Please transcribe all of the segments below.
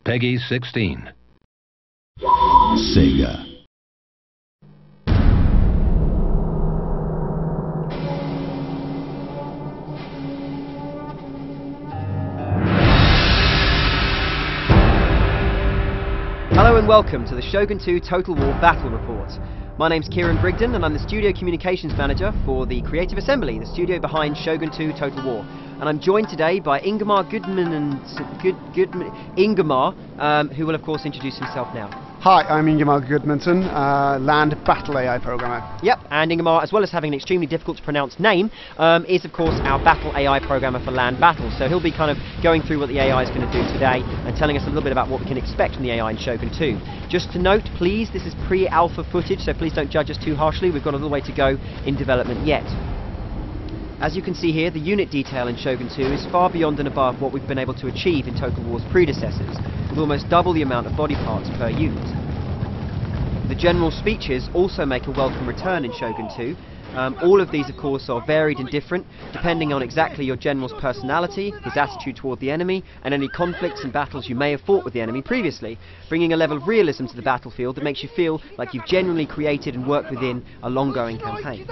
Peggy 16. Sega. Hello and welcome to the Shogun 2 Total War Battle Report. My name's Kieran Brigden and I'm the Studio Communications Manager for the Creative Assembly, the studio behind Shogun 2 Total War. And I'm joined today by Ingemar Ingemar, who will of course introduce himself now. Hi, I'm Ingemar Gudmundsson, Land Battle AI Programmer. Yep, and Ingemar, as well as having an extremely difficult to pronounce name, is of course our Battle AI Programmer for Land Battles. So he'll be kind of going through what the AI is going to do today and telling us a little bit about what we can expect from the AI in Shogun 2. Just to note, please, this is pre-alpha footage, so please don't judge us too harshly. We've got a little way to go in development yet. As you can see here, the unit detail in Shogun 2 is far beyond and above what we've been able to achieve in Total War's predecessors, with almost double the amount of body parts per unit. The general speeches also make a welcome return in Shogun 2. All of these of course are varied and different, depending on exactly your general's personality, his attitude toward the enemy, and any conflicts and battles you may have fought with the enemy previously, bringing a level of realism to the battlefield that makes you feel like you've genuinely created and worked within a long-going campaign.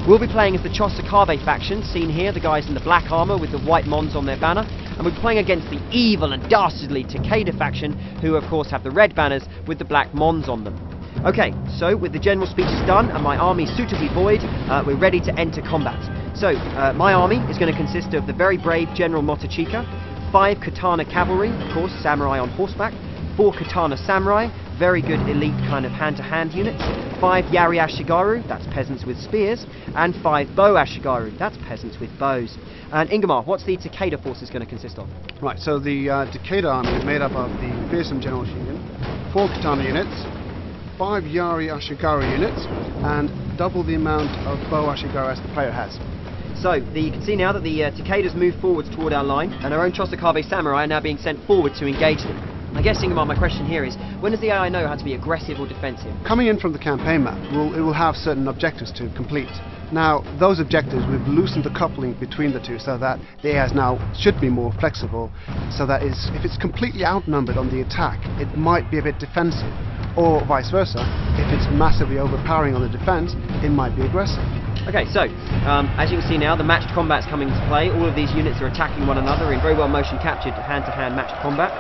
We'll be playing as the Chosokabe faction, seen here, the guys in the black armour with the white mons on their banner, and we're playing against the evil and dastardly Takeda faction, who of course have the red banners with the black mons on them. Okay, so with the general speeches done and my army suitably buoyed, we're ready to enter combat. So, my army is going to consist of the very brave General Motochika, 5 Katana cavalry, of course samurai on horseback, 4 Katana samurai, very good elite kind of hand-to-hand units, 5 Yari Ashigaru, that's peasants with spears, and 5 Bow Ashigaru, that's peasants with bows. And Ingemar, what's the Takeda forces going to consist of? Right, so the Takeda army is made up of the fearsome General Shingen, 4 Katana units, 5 Yari Ashigaru units, and double the amount of Bow Ashigaru as the player has. So, you can see now that the Takedas move forwards toward our line, and our own Chosokabe samurai are now being sent forward to engage them. I guess, Ingemar, my question here is, when does the AI know how to be aggressive or defensive? Coming in from the campaign map, it will have certain objectives to complete. Now, those objectives, we've loosened the coupling between the two so that the AI now should be more flexible, so that if it's completely outnumbered on the attack, it might be a bit defensive, or vice versa. If it's massively overpowering on the defense, it might be aggressive. Okay, so, as you can see now, the matched combat's coming into play. All of these units are attacking one another in very well motion captured hand-to-hand matched combat.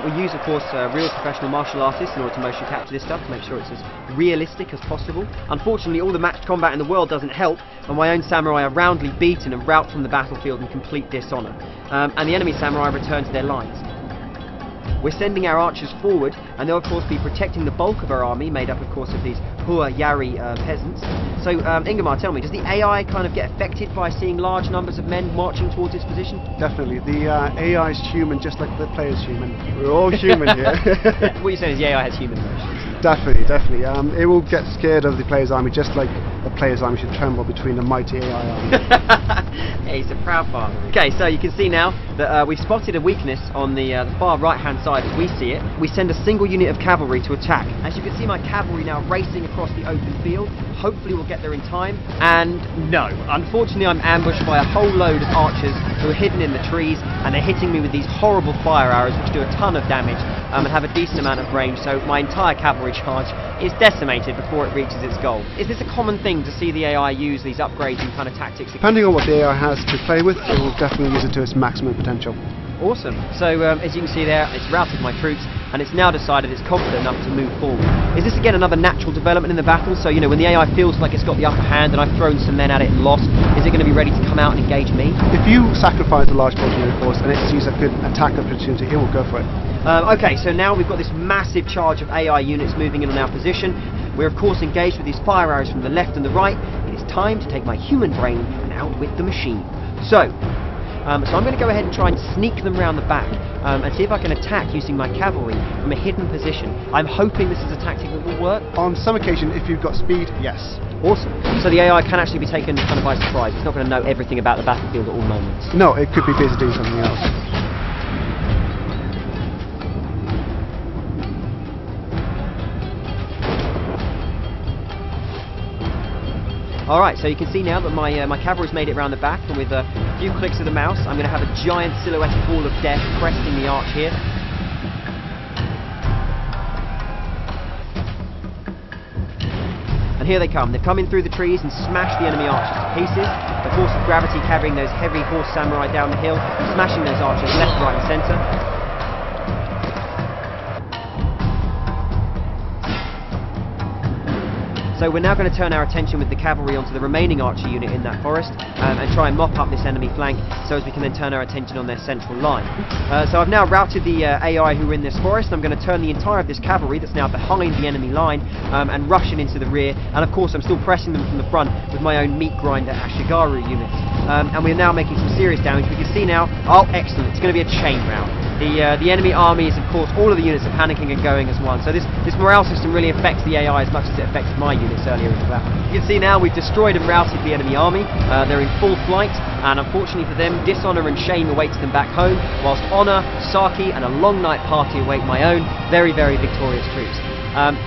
We use, of course, real professional martial artists in order to motion capture this stuff to make sure it's as realistic as possible. Unfortunately, all the matched combat in the world doesn't help, and my own samurai are roundly beaten and rout from the battlefield in complete dishonour. And the enemy samurai return to their lines. We're sending our archers forward, and they'll of course be protecting the bulk of our army, made up of course of these Hua Yari peasants. So, Ingemar, tell me, does the AI kind of get affected by seeing large numbers of men marching towards its position? Definitely. The AI is human just like the player's human. We're all human here. What you're saying is the AI has human emotions. Definitely, definitely. It will get scared of the player's army just like the player's army should tremble between a mighty AI army. Hey, he's a proud father. Okay, so you can see now that we've spotted a weakness on the far right-hand side as we see it. We send a single unit of cavalry to attack. As you can see, my cavalry now racing across the open field. Hopefully we'll get there in time. And no, unfortunately I'm ambushed by a whole load of archers who are hidden in the trees, and they're hitting me with these horrible fire arrows which do a ton of damage and have a decent amount of range, so my entire cavalry charge is decimated before it reaches its goal. Is this a common thing to see the AI use these upgrades and kind of tactics? Depending on what the AI has to play with, it will definitely use it to its maximum potential. Awesome. So as you can see there, it's routed my troops, and it's now decided it's confident enough to move forward. Is this again another natural development in the battle? So, you know, when the AI feels like it's got the upper hand and I've thrown some men at it and lost, is it going to be ready to come out and engage me? If you sacrifice a large portion of your force and it sees a good attack opportunity, it will go for it. Okay, so now we've got this massive charge of AI units moving in on our position. We're of course engaged with these fire arrows from the left and the right. It is time to take my human brain and outwit the machine. So I'm going to go ahead and try and sneak them round the back and see if I can attack using my cavalry from a hidden position. I'm hoping this is a tactic that will work. On some occasion, if you've got speed, yes. Awesome. So the AI can actually be taken kind of by surprise. It's not going to know everything about the battlefield at all moments. No, it could be busy doing something else. Alright, so you can see now that my cavalry's made it around the back, and with a few clicks of the mouse, I'm going to have a giant silhouetted wall of death cresting the arch here. And here they come. They've come in through the trees and smashed the enemy archers to pieces. The force of gravity carrying those heavy horse samurai down the hill, smashing those archers left, right and centre. So we're now going to turn our attention with the cavalry onto the remaining archer unit in that forest and try and mop up this enemy flank so as we can then turn our attention on their central line. So I've now routed the AI who are in this forest. I'm going to turn the entire of this cavalry that's now behind the enemy line and rush it into the rear, and of course I'm still pressing them from the front with my own meat grinder Ashigaru units. And we're now making some serious damage. We can see now, oh excellent, it's going to be a chain round. The enemy army is, of course, all of the units are panicking and going as one. So this morale system really affects the AI as much as it affected my units earlier in the battle. You can see now we've destroyed and routed the enemy army. They're in full flight, and unfortunately for them, dishonour and shame awaits them back home, whilst honour, sake, and a long night party await my own very, very victorious troops.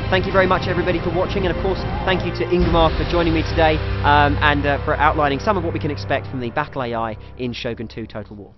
Thank you very much everybody for watching, and of course thank you to Ingmar for joining me today and for outlining some of what we can expect from the battle AI in Shogun 2 Total War.